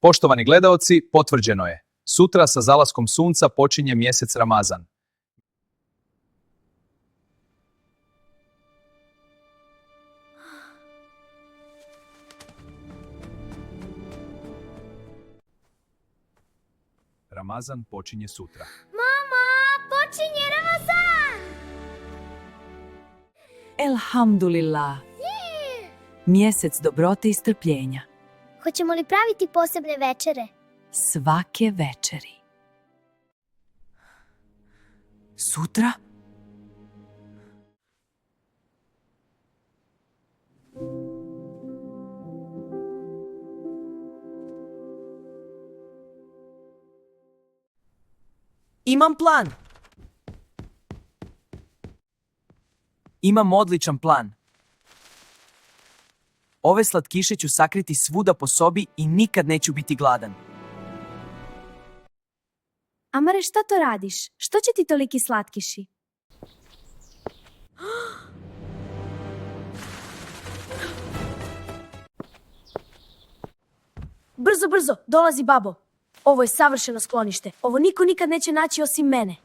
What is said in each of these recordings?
Poštovani gledaoci, potvrđeno je. Sutra sa zalaskom sunca počinje mjesec Ramazan. Ramazan počinje sutra. Mama, počinje Ramazan! Elhamdulillah. Mjesec dobrote i strpljenja. Hoćemo li praviti posebne večere? Svake večeri. Sutra? Imam plan. Imam odličan plan. Ove slatkiše ću sakriti svuda po sobi i nikad neću biti gladan. Amare, šta to radiš? Što će ti toliki slatkiši? Brzo, brzo, dolazi babo. Ovo je savršeno sklonište. Ovo niko nikad neće naći osim mene.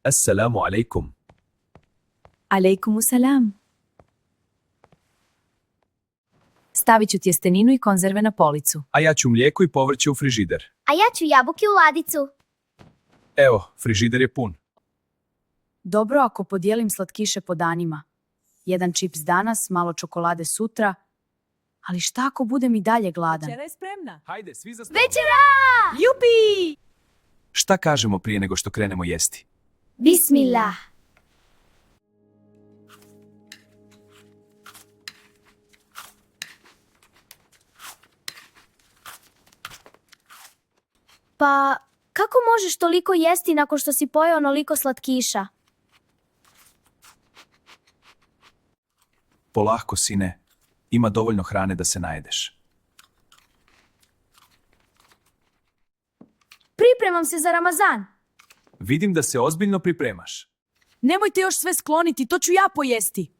Assalamu alaikum. Alejkumu salam. Stavit ću tjesteninu i konzerve na policu. A ja ću mlijeko i povrće u frižider. A ja ću jabuke u ladicu. Evo, frižider je pun. Dobro ako podijelim slatkiše po danima. Jedan čips danas, malo čokolade sutra. Ali šta ako budem i dalje gladan? Večera je spremna. Hajde, svi za stol. Večera! Jupi! Šta kažemo prije nego što krenemo jesti? Bismillah. Pa, kako možeš toliko jesti nakon što si pojeo onoliko slatkiša? Polahko, sine. Ima dovoljno hrane da se najedeš. Pripremam se za Ramazan. Vidim da se ozbiljno pripremaš. Nemojte još sve skloniti, to ću ja pojesti.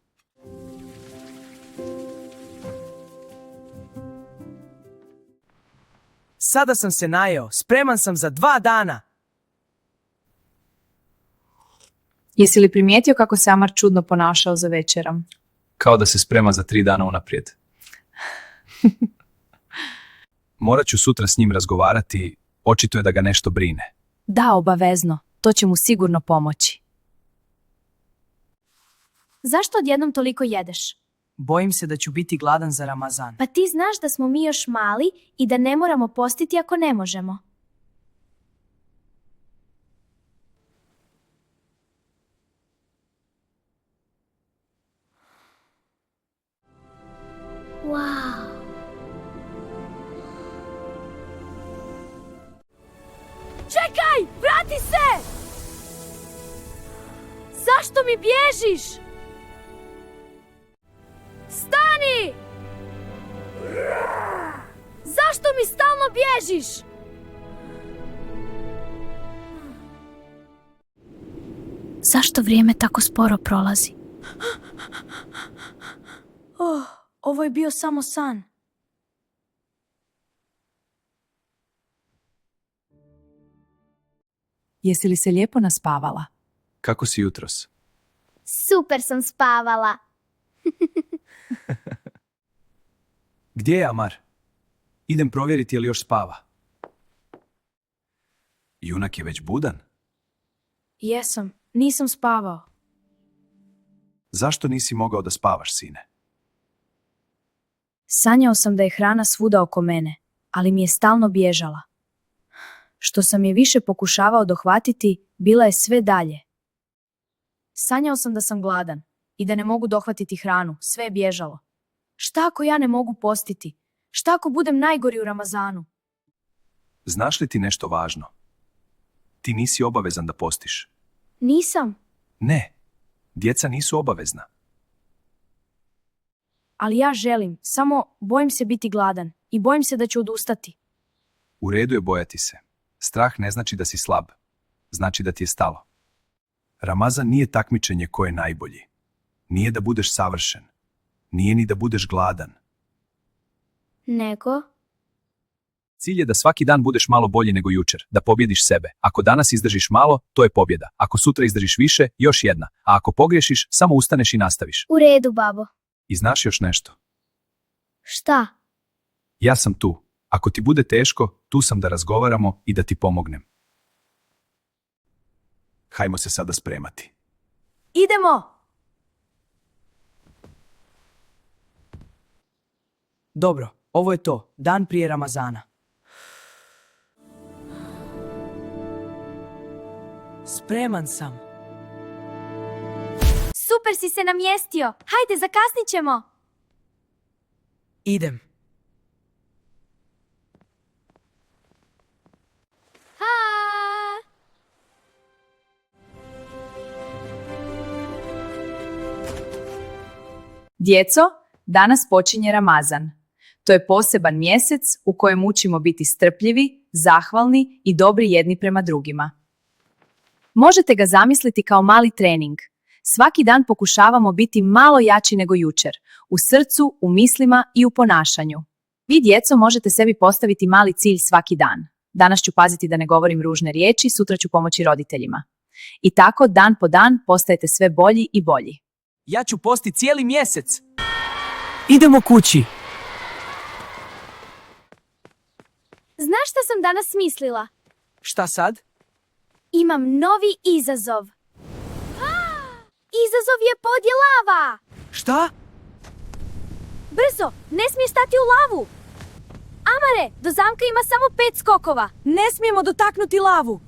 Sada sam se najeo. Spreman sam za 2 dana. Jesi li primijetio kako se Amar čudno ponašao za večerom? Kao da se sprema za 3 dana unaprijed. Morat ću sutra s njim razgovarati. Očito je da ga nešto brine. Da, obavezno. To će mu sigurno pomoći. Zašto odjednom toliko jedeš? Bojim se da ću biti gladan za Ramazan. Pa ti znaš da smo mi još mali i da ne moramo postiti ako ne možemo. Wow. Čekaj! Vrati se! Zašto mi bježiš? Stani! Zašto mi stalno bježiš? Zašto vrijeme tako sporo prolazi? Ovo je bio samo san. Jesi li se lijepo naspavala? Kako si jutros? Super sam spavala. Gdje je Amar? Idem provjeriti je li još spava. Junak je već budan. Jesam, nisam spavao. Zašto nisi mogao da spavaš, sine? Sanjao sam da je hrana svuda oko mene, ali mi je stalno bježala. Što sam je više pokušavao dohvatiti, bila je sve dalje. Sanjao sam da sam gladan i da ne mogu dohvatiti hranu, sve je bježalo. Šta ako ja ne mogu postiti? Šta ako budem najgori u Ramazanu? Znaš li ti nešto važno? Ti nisi obavezan da postiš. Nisam, Ne, djeca nisu obavezna. Ali ja želim, samo bojim se biti gladan i bojim se da ću odustati. U redu je bojati se. Strah ne znači da si slab. Znači da ti je stalo. Ramazan nije takmičenje ko je najbolji. Nije da budeš savršen. Nije ni da budeš gladan. Nego? Cilj je da svaki dan budeš malo bolji nego jučer, da pobjediš sebe. Ako danas izdržiš malo, to je pobjeda. Ako sutra izdržiš više, još jedna. A ako pogriješiš, samo ustaneš i nastaviš. U redu, babo. I znaš još nešto? Šta? Ja sam tu. Ako ti bude teško, tu sam da razgovaramo i da ti pomognem. Hajmo se sada spremati. Idemo! Dobro, ovo je to. Dan prije Ramazana. Spreman sam. Super si se namjestio. Hajde, zakasnit ćemo. Idem. Ha! Djeco, danas počinje Ramazan. To je poseban mjesec u kojem učimo biti strpljivi, zahvalni i dobri jedni prema drugima. Možete ga zamisliti kao mali trening. Svaki dan pokušavamo biti malo jači nego jučer, u srcu, u mislima i u ponašanju. Vi, djeco, možete sebi postaviti mali cilj svaki dan. Danas ću paziti da ne govorim ružne riječi, sutra ću pomoći roditeljima. I tako, dan po dan, postajete sve bolji i bolji. Ja ću posti cijeli mjesec. Idemo kući. Znaš šta sam danas mislila? Šta sad? Imam novi izazov. Izazov je podje lava! Šta? Brzo, ne smiješ stati u lavu! Amare, do zamka ima samo 5 skokova. Ne smijemo dotaknuti lavu!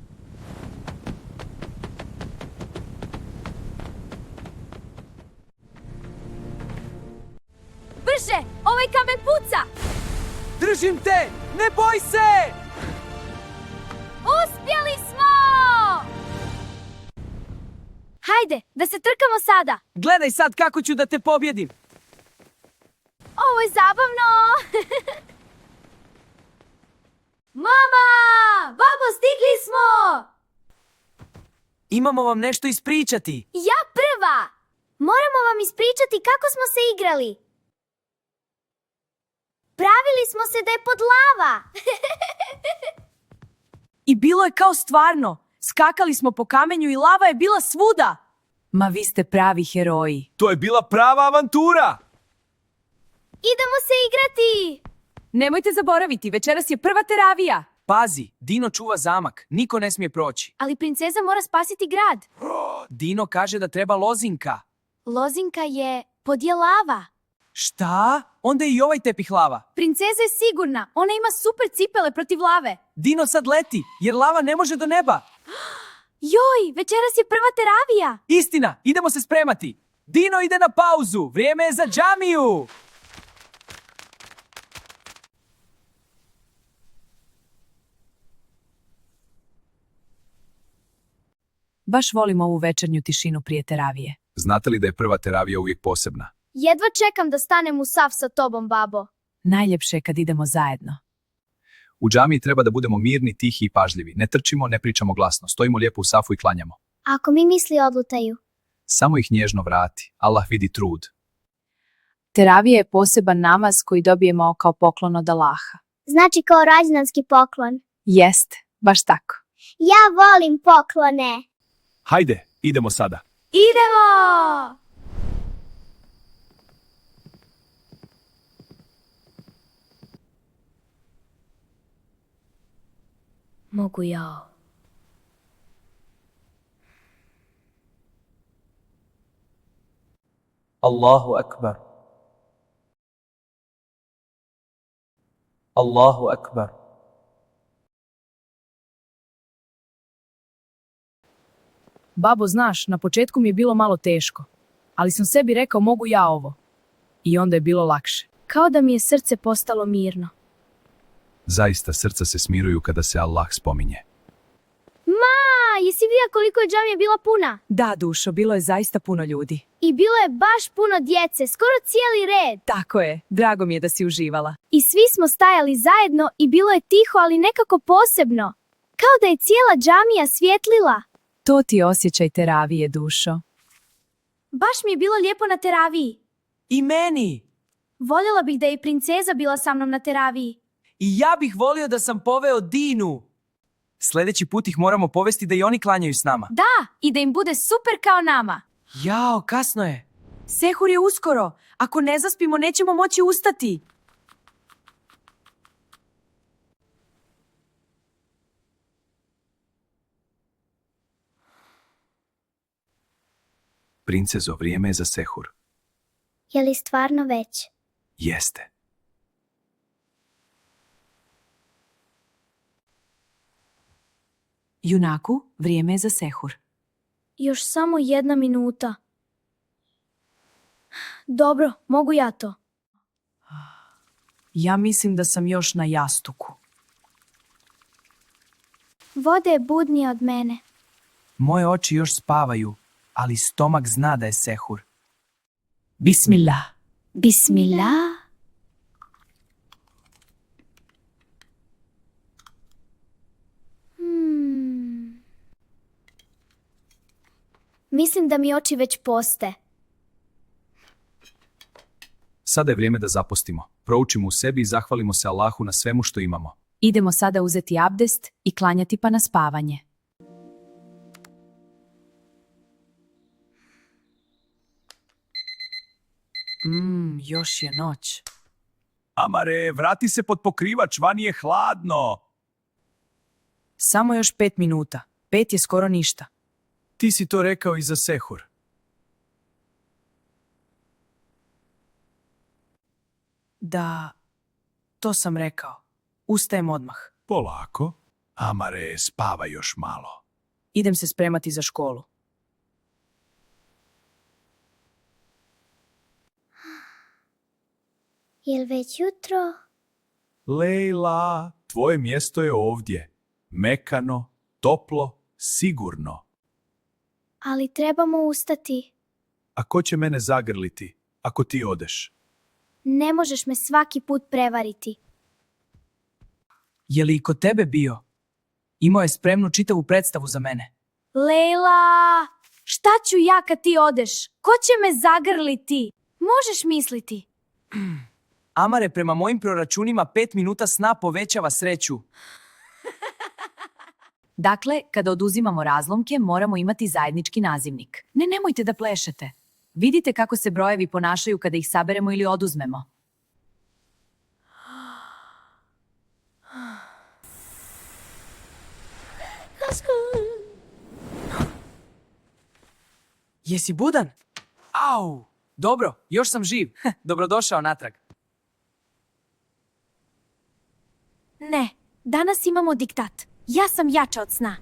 Brže, ovaj kamen puca! Držim te! Ne boj se! Uspjeli smo! Hajde, da se trkamo sada. Gledaj sad kako ću da te pobjedim. Ovo je zabavno! Mama! Babo, stigli smo! Imamo vam nešto ispričati. Ja prva! Moramo vam ispričati kako smo se igrali. Pravili smo se da je pod lava. I bilo je kao stvarno. Skakali smo po kamenju i lava je bila svuda. Ma vi ste pravi heroji. To je bila prava avantura! Idemo se igrati! Nemojte zaboraviti, večeras je prva teravija. Pazi, Dino čuva zamak. Niko ne smije proći. Ali princeza mora spasiti grad. Dino kaže da treba lozinka. Lozinka je podje lava. Šta? Onda je i ovaj tepih lava. Princeza je sigurna. Ona ima super cipele protiv lave. Dino sad leti, jer lava ne može do neba. Joj, večeras je prva teravija. Istina, idemo se spremati. Dino ide na pauzu, vrijeme je za džamiju. Baš volim ovu večernju tišinu prije teravije. Znate li da je prva teravija uvijek posebna? Jedva čekam da stanem u saf sa tobom, babo. Najljepše je kad idemo zajedno. U džamiji treba da budemo mirni, tihi i pažljivi. Ne trčimo, ne pričamo glasno. Stojimo lijepo u safu i klanjamo. Ako mi misli odlutaju. Samo ih nježno vrati. Allah vidi trud. Teravija je poseban namaz koji dobijemo kao poklon od Allaha. Znači kao rođendanski poklon. Jest, baš tako. Ja volim poklone. Hajde, idemo sada. Idemo! Mogu ja. Allahu akbar. Allahu akbar. Babo, znaš, na početku mi je bilo malo teško, ali sam sebi rekao mogu ja ovo. I onda je bilo lakše. Kao da mi je srce postalo mirno. Zaista srca se smiruju kada se Allah spominje. Ma, jesi vidjela koliko je džamija bila puna? Da, dušo, bilo je zaista puno ljudi. I bilo je baš puno djece, skoro cijeli red. Tako je, drago mi je da si uživala. I svi smo stajali zajedno i bilo je tiho, ali nekako posebno. Kao da je cijela džamija svjetlila. To ti je osjećaj teravije, dušo. Baš mi je bilo lijepo na teraviji. I meni. Voljela bih da je i princeza bila sa mnom na teraviji. I ja bih volio da sam poveo Dinu. Sljedeći put ih moramo povesti da i oni klanjaju s nama. Da, i da im bude super kao nama. Jao, kasno je. Sehur je uskoro. Ako ne zaspimo, nećemo moći ustati. Princezo, vrijeme je za sehur. Je li stvarno već? Jeste. Junaku, vrijeme je za sehur. Još samo 1 minuta. Dobro, mogu ja to. Ja mislim da sam još na jastuku. Voda je budnija od mene. Moje oči još spavaju, ali stomak zna da je sehur. Bismillah. Bismillah. Mislim da mi oči već poste. Sada je vrijeme da zapostimo. Proučimo u sebi i zahvalimo se Allahu na svemu što imamo. Idemo sada uzeti abdest i klanjati pa na spavanje. Još je noć. Amare, vrati se pod pokrivač, vani je hladno. Samo još 5 minuta. 5 je skoro ništa. Ti si to rekao i za sehur. Da, to sam rekao. Ustajem odmah. Polako. Amare, spavaj još malo. Idem se spremati za školu. Je li već jutro? Lejla, tvoje mjesto je ovdje. Mekano, toplo, sigurno. Ali trebamo ustati. A ko će mene zagrliti ako ti odeš? Ne možeš me svaki put prevariti. Je li i kod tebe bio? Imao je spremnu čitavu predstavu za mene. Lejla, šta ću ja kad ti odeš? Ko će me zagrliti? Možeš misliti. Amare, prema mojim proračunima 5 minuta sna povećava sreću. Dakle, kada oduzimamo razlomke, moramo imati zajednički nazivnik. Nemojte da plešete. Vidite kako se brojevi ponašaju kada ih saberemo ili oduzmemo. Jesi budan? Au! Dobro, još sam živ. Dobrodošao natrag. Ne, danas imamo diktat. Ja sam jača od sna.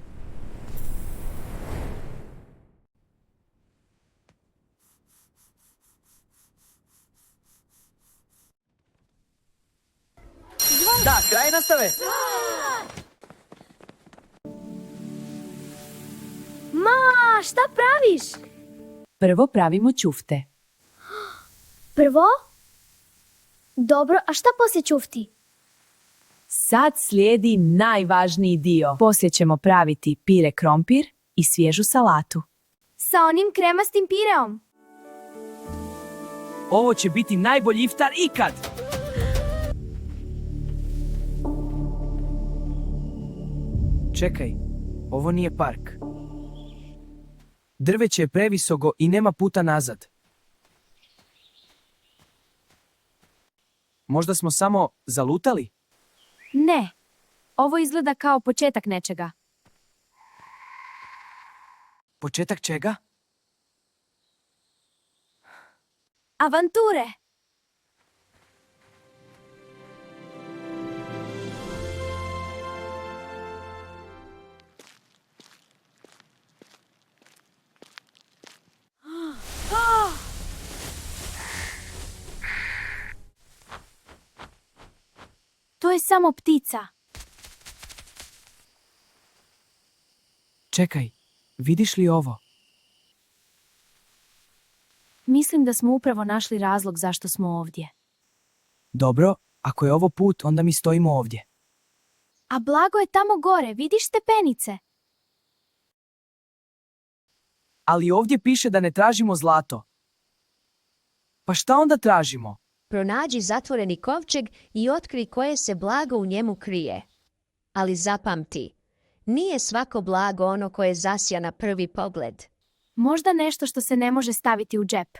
Da, kraj nastave. Ma, šta praviš? Prvo pravimo ćufte. Prvo? Dobro, a šta poslije ćufti? Sad slijedi najvažniji dio. Poslije ćemo praviti pire krompir i svježu salatu. Sa onim kremastim pireom. Ovo će biti najbolji iftar ikad. Čekaj, ovo nije park. Drveće je previsoko i nema puta nazad. Možda smo samo zalutali? Ne, ovo izgleda kao početak nečega. Početak čega? Avanture. To je samo ptica. Čekaj, vidiš li ovo? Mislim da smo upravo našli razlog zašto smo ovdje. Dobro, ako je ovo put, onda mi stojimo ovdje. A blago je tamo gore, vidiš stepenice? Ali ovdje piše da ne tražimo zlato. Pa šta onda tražimo? pronađi zatvoreni kovčeg i otkri koje se blago u njemu krije. Ali zapamti, nije svako blago ono koje zasja na prvi pogled. Možda nešto što se ne može staviti u džep.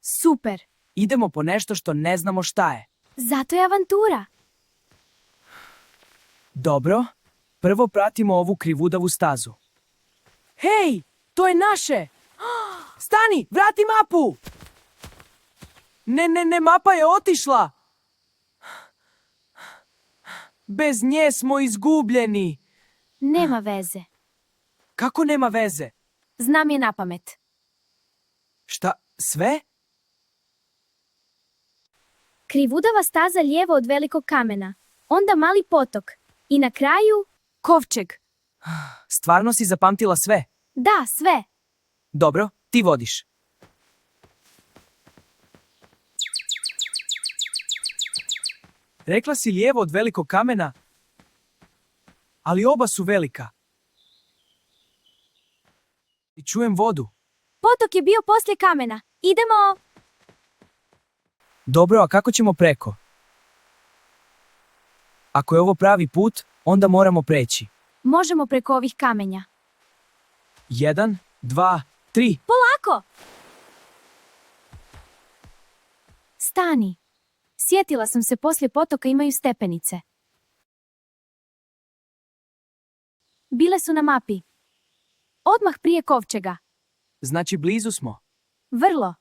Super! Idemo po nešto što ne znamo šta je. Zato je avantura. Dobro, prvo pratimo ovu krivudavu stazu. Hej, to je naše! Stani, vrati mapu! Ne, mapa je otišla! Bez nje smo izgubljeni. Nema veze. Kako nema veze? Znam je napamet. Šta, sve? Krivudava staza lijevo od velikog kamena. Onda mali potok. I na kraju... Kovčeg. Stvarno si zapamtila sve? Da, sve. Dobro, ti vodiš. Rekla si lijevo od velikog kamena, ali oba su velika. I čujem vodu. Potok je bio poslije kamena. Idemo... Dobro, a kako ćemo preko? Ako je ovo pravi put, onda moramo preći. Možemo preko ovih kamenja. 1, 2, 3. Polako! Stani. Sjetila sam se, poslije potoka imaju stepenice. Bile su na mapi. Odmah prije kovčega. Znači blizu smo. Vrlo.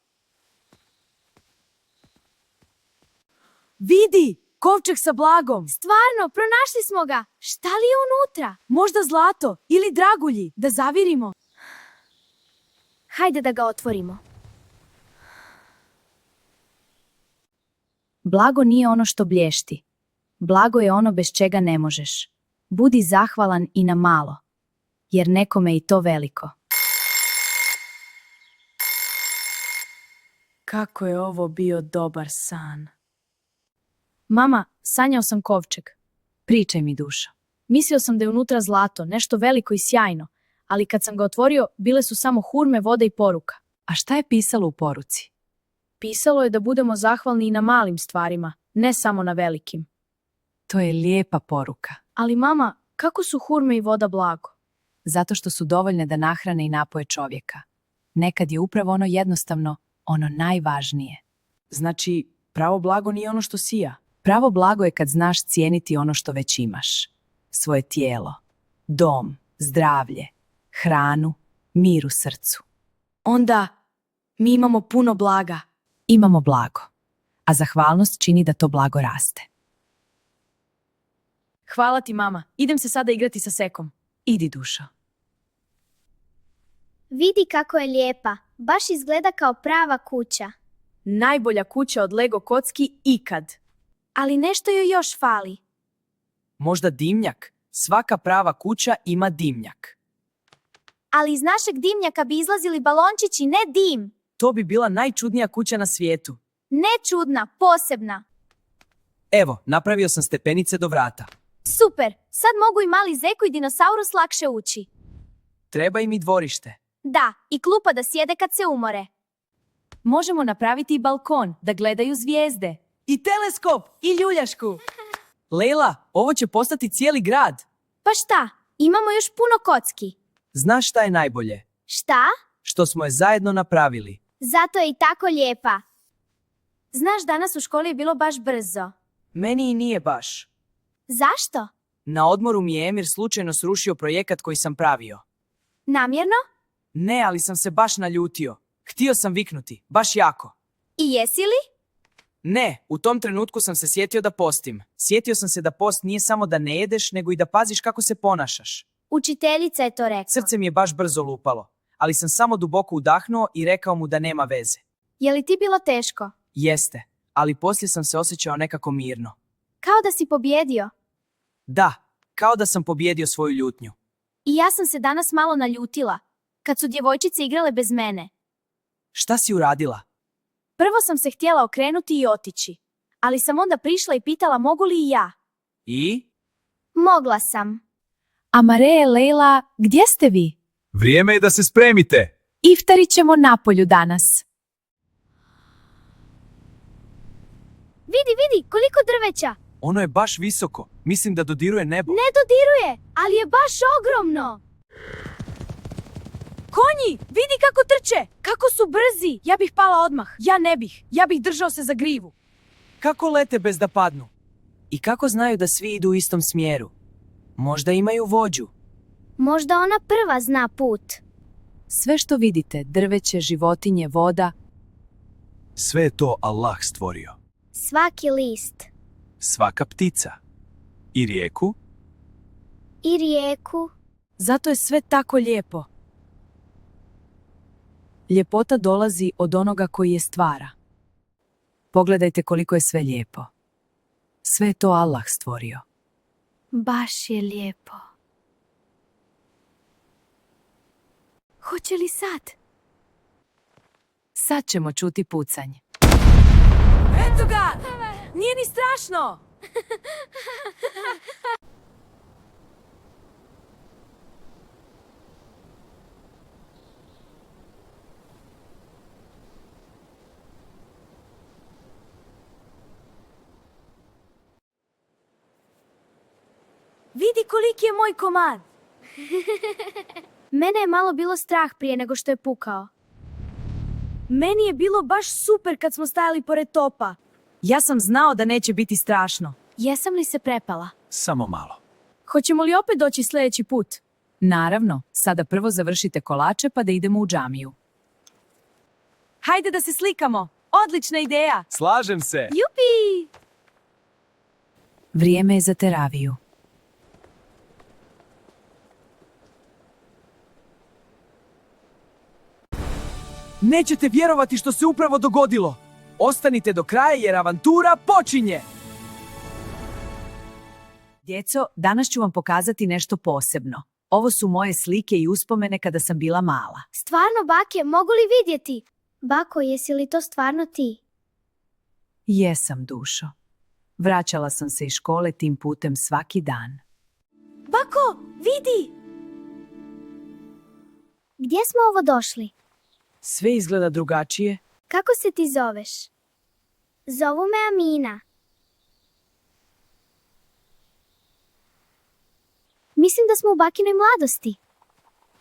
Vidi! Kovčeg sa blagom! Stvarno, pronašli smo ga. Šta li je unutra? Možda zlato ili dragulji, da zavirimo. Hajde da ga otvorimo. Blago nije ono što blješti. Blago je ono bez čega ne možeš. Budi zahvalan i na malo, jer nekome je i to veliko. Kako je ovo bio dobar san. Mama, sanjao sam kovčeg. Pričaj mi, dušo. Mislio sam da je unutra zlato, nešto veliko i sjajno, ali kad sam ga otvorio, bile su samo hurme, voda i poruka. A šta je pisalo u poruci? Pisalo je da budemo zahvalni i na malim stvarima, ne samo na velikim. To je lijepa poruka. Ali mama, kako su hurme i voda blago? Zato što su dovoljne da nahrane i napoje čovjeka. Nekad je upravo ono jednostavno, ono najvažnije. Znači, pravo blago nije ono što sija. Pravo blago je kad znaš cijeniti ono što već imaš. Svoje tijelo, dom, zdravlje, hranu, mir u srcu. Onda, mi imamo puno blaga. Imamo blago, a zahvalnost čini da to blago raste. Hvala ti, mama. Idem se sada igrati sa sekom. Idi, dušo. Vidi kako je lijepa. Baš izgleda kao prava kuća. Najbolja kuća od Lego kocki ikad. Ali nešto joj još fali. Možda dimnjak. Svaka prava kuća ima dimnjak. Ali iz našeg dimnjaka bi izlazili balončići, ne dim. To bi bila najčudnija kuća na svijetu. Ne čudna, posebna. Evo, napravio sam stepenice do vrata. Super, sad mogu i mali Zeko i dinosaurus lakše ući. Treba im i dvorište. Da, i klupa da sjede kad se umore. Možemo napraviti i balkon, da gledaju zvijezde. I teleskop, i ljuljašku. Lejla, ovo će postati cijeli grad. Pa šta, imamo još puno kocki. Znaš šta je najbolje? Šta? Što smo je zajedno napravili. Zato je i tako lijepa. Znaš, danas u školi je bilo baš brzo. Meni i nije baš. Zašto? Na odmoru mi je Emir slučajno srušio projekat koji sam pravio. Namjerno? Ne, ali sam se baš naljutio. Htio sam viknuti, baš jako. I jesi li? Ne, u tom trenutku sam se sjetio da postim. Sjetio sam se da post nije samo da ne jedeš, nego i da paziš kako se ponašaš. Učiteljica je to rekla. Srce mi je baš brzo lupalo, ali sam samo duboko udahnuo i rekao mu da nema veze. Je li ti bilo teško? Jeste, ali poslije sam se osjećao nekako mirno. Kao da si pobjedio. Da, kao da sam pobjedio svoju ljutnju. I ja sam se danas malo naljutila, kad su djevojčice igrale bez mene. Šta si uradila? Prvo sam se htjela okrenuti i otići, ali sam onda prišla i pitala mogu li i ja. I? Mogla sam. Amare, Lejla, gdje ste vi? Vrijeme je da se spremite. Iftarit ćemo napolju danas. Vidi, koliko drveća. Ono je baš visoko. Mislim da dodiruje nebo. Ne dodiruje, ali je baš ogromno. Konji, vidi kako trče, kako su brzi. Ja bih pala odmah, ja bih držao se za grivu. Kako lete bez da padnu? I kako znaju da svi idu u istom smjeru? Možda imaju vođu. Možda ona prva zna put. Sve što vidite, drveće, životinje, voda, Sve je to Allah stvorio. Svaki list. Svaka ptica. I rijeku. I rijeku. Zato je sve tako lijepo. ljepota dolazi od onoga koji je stvara. Pogledajte koliko je sve lijepo. Sve je to Allah stvorio. Baš je lijepo. Hoće li sad? Sad ćemo čuti pucanj. Eto ga! Nije ni strašno! Vidi koliki je moj komad. Mene je malo bilo strah prije nego što je pukao. Meni je bilo baš super kad smo stajali pored topa. Ja sam znao da neće biti strašno. Jesam li se prepala? Samo malo. Hoćemo li opet doći sljedeći put? Naravno, sada prvo završite kolače pa da idemo u džamiju. Hajde da se slikamo. Odlična ideja. Slažem se. Jupi! Vrijeme je za teraviju. Nećete vjerovati što se upravo dogodilo. Ostanite do kraja jer avantura počinje. Djeco, danas ću vam pokazati nešto posebno. Ovo su moje slike i uspomene kada sam bila mala. Stvarno, bake, mogu li vidjeti? Bako, jesi li to stvarno ti? Jesam, dušo. Vraćala sam se iz škole tim putem svaki dan. Bako, vidi! Gdje smo ovo došli? Sve izgleda drugačije. Kako se ti zoveš? Zovu me Amina. Mislim da smo u bakinoj mladosti.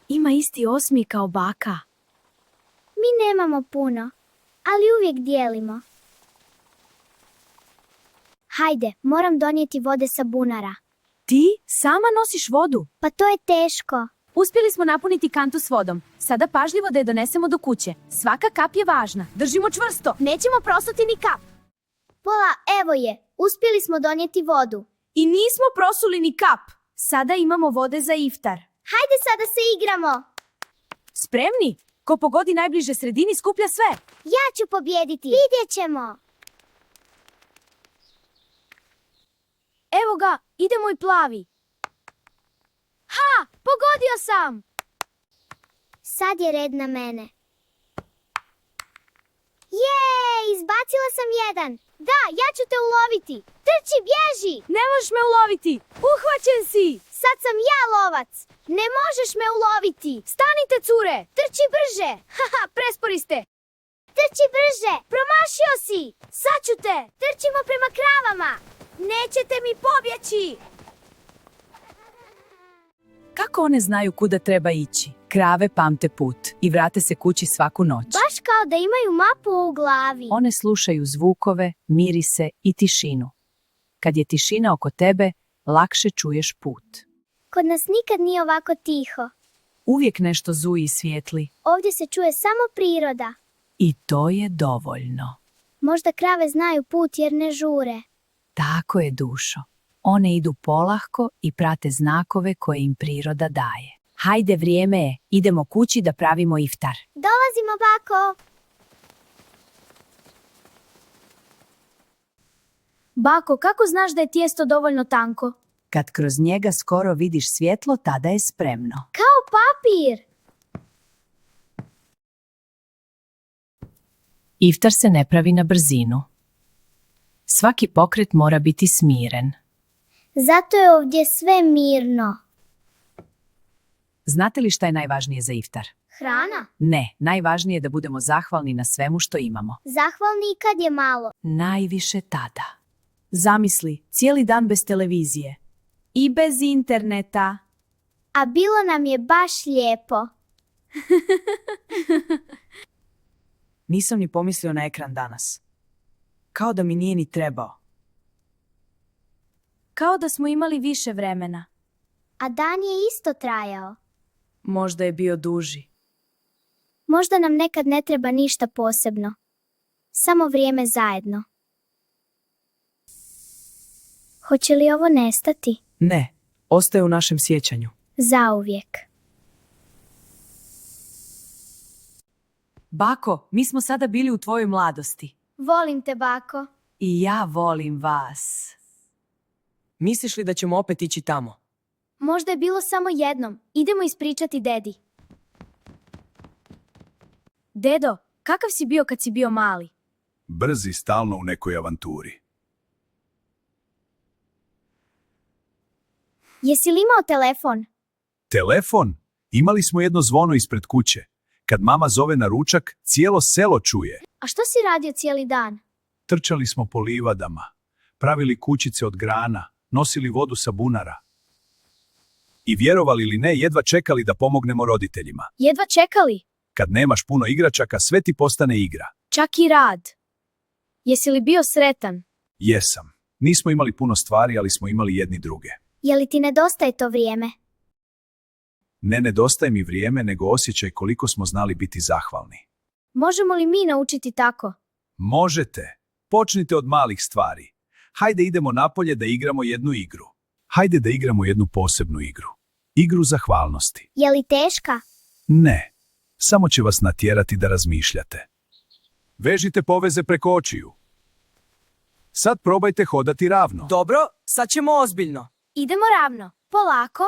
Ima isti osmi kao baka. Mi nemamo puno, ali uvijek dijelimo. Hajde, moram donijeti vode sa bunara. Ti sama nosiš vodu. Pa to je teško. Uspjeli smo napuniti kantu s vodom. Sada pažljivo da je donesemo do kuće. Svaka kap je važna. Držimo čvrsto. Nećemo prosuti ni kap. Pola, evo je. Uspjeli smo donijeti vodu. I nismo prosuli ni kap. Sada imamo vode za iftar. Hajde sada se igramo. Spremni? Ko pogodi najbliže sredini skuplja sve. Ja ću pobjediti. Vidjet ćemo. Evo ga, ide moj plavi. Ha, pogodio sam. Sad je red na mene. Jej, izbacila sam jedan. Da, ja ću te uloviti. Trči, bježi. Ne možeš me uloviti. Uhvaćen si. Sad sam ja lovac. Ne možeš me uloviti. Stanite, cure. Trči brže. Haha, prespori ste. Trči brže. Promašio si. Sad ću te. Trčimo prema kravama. Nećete mi pobjeći. Kako one znaju kuda treba ići? Krave pamte put i vrate se kući svaku noć. Baš kao da imaju mapu u glavi. One slušaju zvukove, mirise i tišinu. Kad je tišina oko tebe, lakše čuješ put. Kod nas nikad nije ovako tiho. Uvijek nešto zuji i svijetli. Ovdje se čuje samo priroda. I to je dovoljno. Možda krave znaju put jer ne žure. Tako je, dušo. One idu polahko i prate znakove koje im priroda daje. Hajde, vrijeme je. Idemo kući da pravimo iftar. Dolazimo, bako. Bako, kako znaš da je tijesto dovoljno tanko? Kad kroz njega skoro vidiš svjetlo, tada je spremno. Kao papir. Iftar se ne pravi na brzinu. Svaki pokret mora biti smiren. Zato je ovdje sve mirno. Znate li šta je najvažnije za iftar? Hrana. Ne, najvažnije je da budemo zahvalni na svemu što imamo. Zahvalni i kad je malo. Najviše tada. Zamisli, cijeli dan bez televizije. I bez interneta. A bilo nam je baš lijepo. Nisam ni pomislio na ekran danas. Kao da mi nije ni trebao. Kao da smo imali više vremena. A dan je isto trajao. Možda je bio duži. Možda nam nekad ne treba ništa posebno. Samo vrijeme zajedno. Hoće li ovo nestati? Ne, ostaje u našem sjećanju. Zauvijek. Bako, mi smo sada bili u tvojoj mladosti. Volim te, bako. I ja volim vas. Misliš li da ćemo opet ići tamo? Možda je bilo samo jednom. Idemo ispričati dedi. Dedo, kakav si bio kad si bio mali? Brzi stalno u nekoj avanturi. Jesi li imao telefon? Telefon? Imali smo jedno zvono ispred kuće. Kad mama zove na ručak, cijelo selo čuje. A što si radio cijeli dan? Trčali smo po livadama, pravili kućice od grana, nosili vodu sa bunara. I vjerovali ili ne, jedva čekali da pomognemo roditeljima. Jedva čekali. Kad nemaš puno igračaka, sve ti postane igra. Čak i rad. Jesi li bio sretan? Jesam. Nismo imali puno stvari, ali smo imali jedni druge. Je li ti nedostaje to vrijeme? Ne nedostaje mi vrijeme, nego osjećaj koliko smo znali biti zahvalni. Možemo li mi naučiti tako? Možete. Počnite od malih stvari. Hajde idemo napolje da igramo jednu igru. Hajde da igramo jednu posebnu igru. Igru zahvalnosti. Je li teška? Ne. Samo će vas natjerati da razmišljate. Vežite poveze preko očiju. Sad probajte hodati ravno. Dobro, sad ćemo ozbiljno. Idemo ravno. Polako.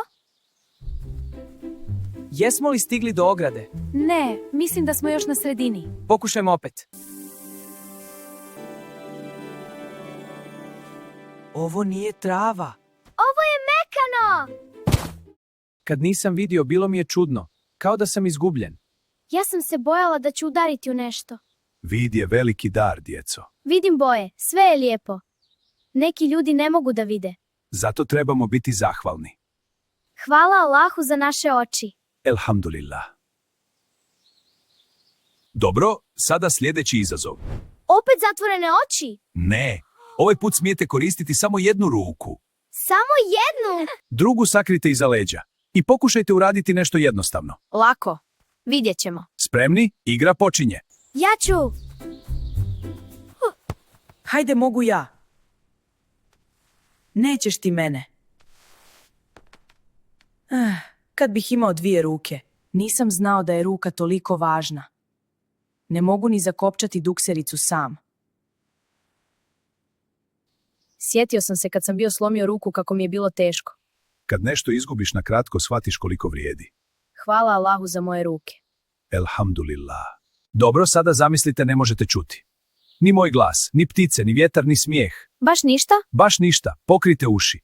Jesmo li stigli do ograde? Ne, mislim da smo još na sredini. Pokušajmo opet. Ovo nije trava. Ovo je mekano! Kad nisam vidio, bilo mi je čudno. Kao da sam izgubljen. Ja sam se bojala da ću udariti u nešto. Vid je veliki dar, djeco. Vidim boje, sve je lijepo. Neki ljudi ne mogu da vide. Zato trebamo biti zahvalni. Hvala Allahu za naše oči. Elhamdulillah. Dobro, sada sljedeći izazov. Opet zatvorene oči? Ne, ovaj put smijete koristiti samo jednu ruku. Samo jednu? Drugu sakrite iza leđa. I pokušajte uraditi nešto jednostavno. Lako. Vidjet ćemo. Spremni? Igra počinje. Ja ću. Hajde, mogu ja. Nećeš ti mene. Kad bih imao 2 ruke. Nisam znao da je ruka toliko važna. Ne mogu ni zakopčati duksericu sam. Sjetio sam se kad sam bio slomio ruku kako mi je bilo teško. Kad nešto izgubiš na kratko, shvatiš koliko vrijedi. Hvala Allahu za moje ruke. Elhamdulillah. Dobro, sada zamislite ne možete čuti. Ni moj glas, ni ptice, ni vjetar, ni smijeh. Baš ništa? Baš ništa, pokrite uši.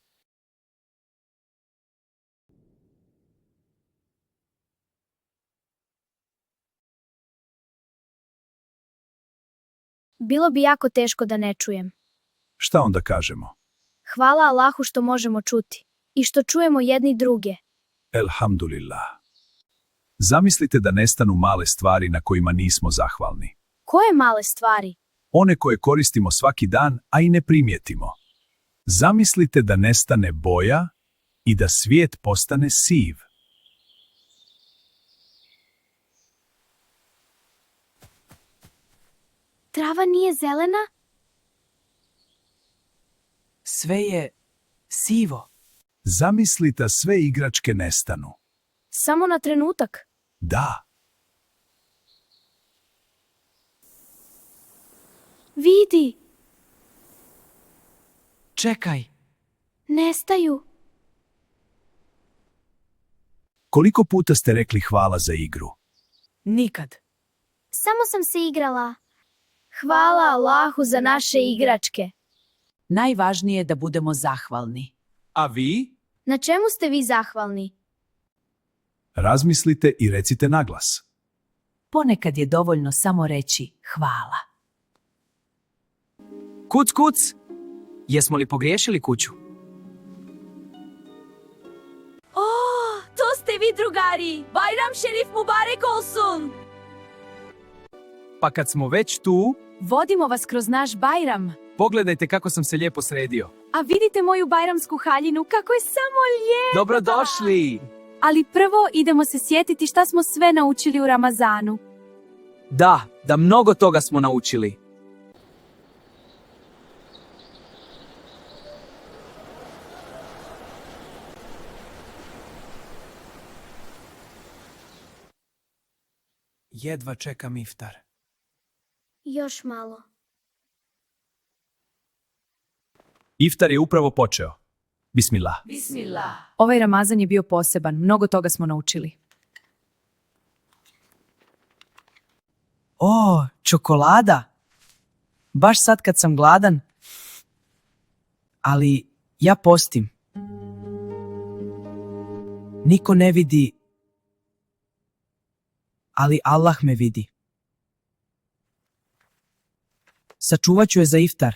Bilo bi jako teško da ne čujem. Šta onda kažemo? Hvala Allahu što možemo čuti. I što čujemo jedni druge. Elhamdulillah. Zamislite da nestanu male stvari na kojima nismo zahvalni. Koje male stvari? One koje koristimo svaki dan, a i ne primijetimo. Zamislite da nestane boja i da svijet postane siv. Trava nije zelena? Sve je sivo. Zamislite sve igračke nestanu. Samo na trenutak. Da, Vidi, Čekaj. nestaju. koliko puta ste rekli hvala za igru? Nikad. Samo sam se igrala. Hvala Allahu za naše igračke. Najvažnije je da budemo zahvalni. A vi? Na čemu ste vi zahvalni? Razmislite i recite naglas. ponekad je dovoljno samo reći hvala. Kuc, kuc! Jesmo li pogriješili kuću? To ste vi, drugari! Bayram Šerif Mubarek olsun! Pa kad smo već tu, Vodimo vas kroz naš Bajram. pogledajte kako sam se lijepo sredio. A vidite moju bajramsku haljinu, kako je samo lijepa. Dobrodošli! Ali prvo idemo se sjetiti šta smo sve naučili u Ramazanu. Da mnogo toga smo naučili. Jedva čekam iftar. Još malo. Iftar je upravo počeo. Bismillah. Ovaj Ramazan je bio poseban, mnogo toga smo naučili. O, čokolada! Baš sad kad sam gladan. Ali ja postim. Niko ne vidi, ali Allah me vidi. Sačuvat ću je za iftar.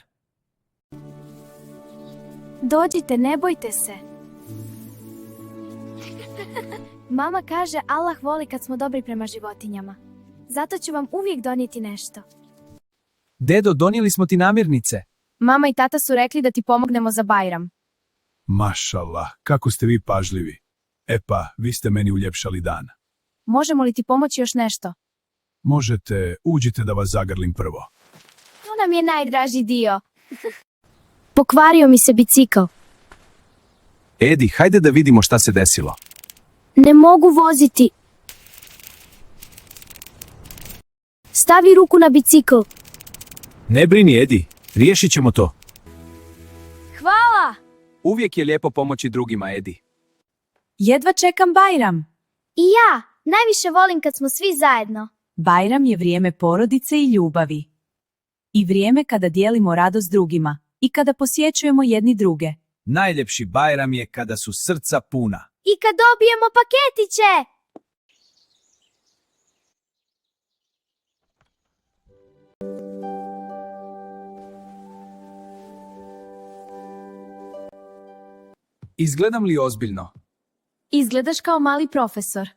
Dođite, ne bojte se. Mama kaže Allah voli kad smo dobri prema životinjama. Zato ću vam uvijek donijeti nešto. Dedo, donijeli smo ti namirnice. Mama i tata su rekli da ti pomognemo za Bajram. Mašallah, kako ste vi pažljivi. E pa, vi ste meni uljepšali dan. Možemo li ti pomoći još nešto? Možete, uđite da vas zagrlim prvo. To nam je najdraži dio. Pokvario mi se bicikl. Edi, hajde da vidimo šta se desilo. Ne mogu voziti. Stavi ruku na bicikl. Ne brini, Edi, riješit ćemo to. Hvala! Uvijek je lijepo pomoći drugima, Edi. Jedva čekam Bajram. I ja, najviše volim kad smo svi zajedno. Bajram je vrijeme porodice i ljubavi. I vrijeme kada dijelimo radost drugima i kada posjećujemo jedni druge. Najljepši Bajram je kada su srca puna. I kad dobijemo paketiće! Izgledam li ozbiljno? Izgledaš kao mali profesor.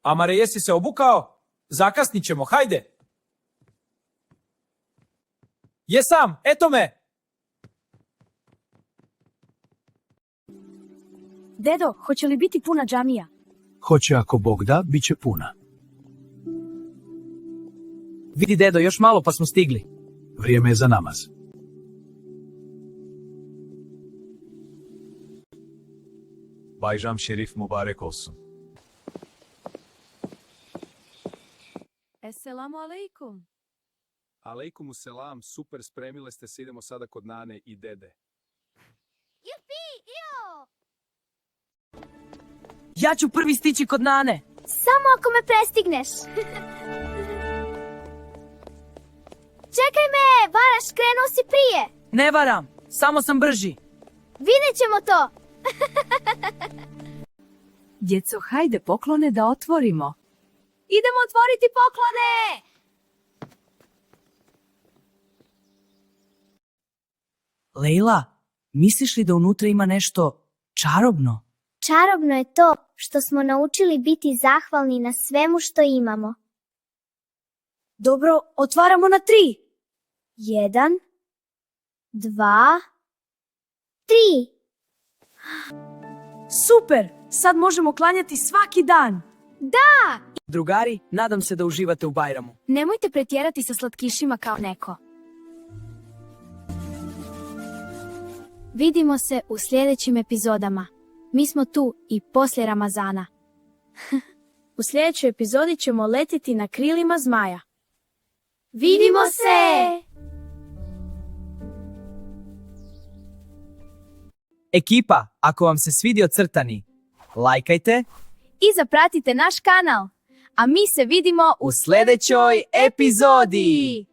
Amare, jesi se obukao? Zakasnit ćemo, hajde! Jesam, eto me! Dedo, hoće li biti puna džamija? Hoće ako Bog da, bit će puna. Vidi, dedo, još malo pa smo stigli. Vrijeme je za namaz. Bayram Šerif Mubarek olsun. Esselamu alaikum. Alejkumu selam, super, spremile ste se, idemo sada kod nane i dede. Ja ću prvi stići kod Nane. Samo ako me prestigneš. Čekaj me, varaš, krenuo si prije. Ne varam, samo sam brži. Vidjet ćemo to. Djeco, hajde poklone da otvorimo. Idemo otvoriti poklone. Lejla, misliš li da unutra ima nešto čarobno? Čarobno je to što smo naučili biti zahvalni na svemu što imamo. Dobro, otvaramo na 3. 1, 2, 3. Super, sad možemo klanjati svaki dan. Drugari, nadam se da uživate u Bajramu. Nemojte pretjerati sa slatkišima kao neko. Vidimo se u sljedećim epizodama. Mi smo tu i poslije Ramazana. U sljedećoj epizodi ćemo letiti na krilima zmaja. Vidimo se! Ekipa, ako vam se svidio crtani, lajkajte I zapratite naš kanal. A mi se vidimo u sljedećoj epizodi!